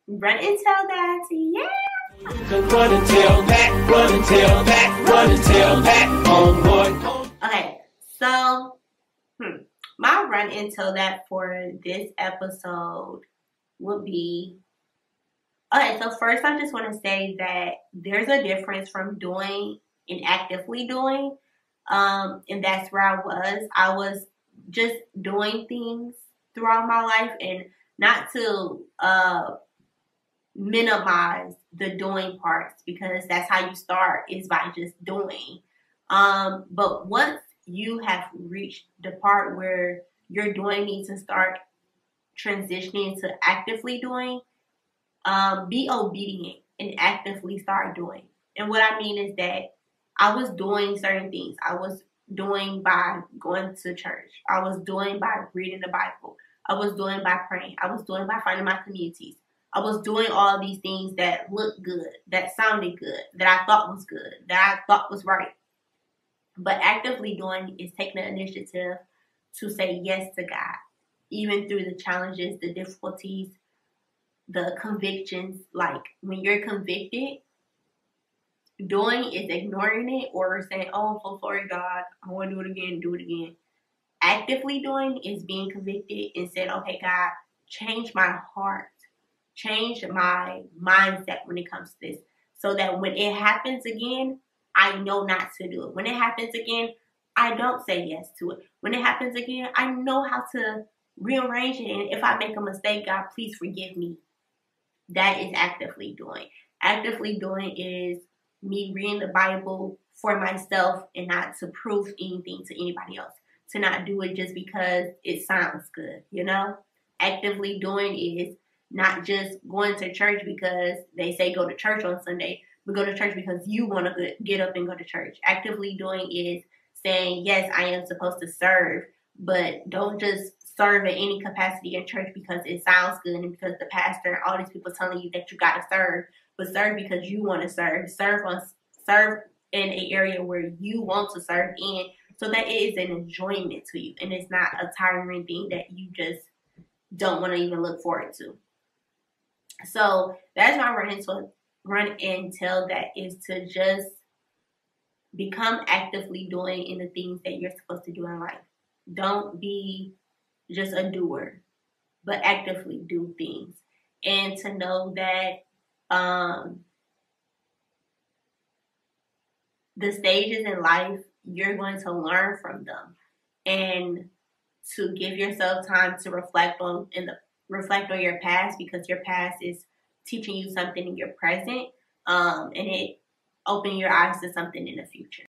Run and tell that. Yeah. Run and tell that, run and tell that, run and tell that, homeboy. Okay, so my run and tell that for this episode would be, okay, so first I just want to say that there's a difference from doing and actively doing. And that's where I was. I was just doing things throughout my life, and not to minimize the doing parts, because that's how you start, is by just doing. But once you have reached the part where your doing needs to start transitioning to actively doing, be obedient and actively start doing. And what I mean is that I was doing certain things. I was doing by going to church. I was doing by reading the Bible. I was doing by praying. I was doing by finding my communities. I was doing all these things that looked good, that sounded good, that I thought was good, that I thought was right. But actively doing is taking the initiative to say yes to God, even through the challenges, the difficulties, the convictions. Like when you're convicted, doing is ignoring it or saying, oh, I'm so sorry, God, I want to do it again. Actively doing is being convicted and said, okay, God, change my heart, change my mindset when it comes to this, so that when it happens again, I know not to do it. When it happens again, I don't say yes to it. When it happens again, I know how to rearrange it. And if I make a mistake, God, please forgive me. That is actively doing. Actively doing is me reading the Bible for myself and not to prove anything to anybody else. To not do it just because it sounds good, you know? Actively doing is not just going to church because they say go to church on Sunday, but go to church because you want to get up and go to church. Actively doing is saying, yes, I am supposed to serve, but don't just serve in any capacity in church because it sounds good and because the pastor and all these people telling you that you got to serve, but serve because you want to serve. Serve in an area where you want to serve in, so that it is an enjoyment to you and it's not a tiring thing that you just don't want to even look forward to. So that's my run and tell that, is to just become actively doing in the things that you're supposed to do in life. Don't be just a doer, but actively do things. And to know that the stages in life, you're going to learn from them, and to give yourself time to reflect on your past, because your past is teaching you something in your present, and it open your eyes to something in the future.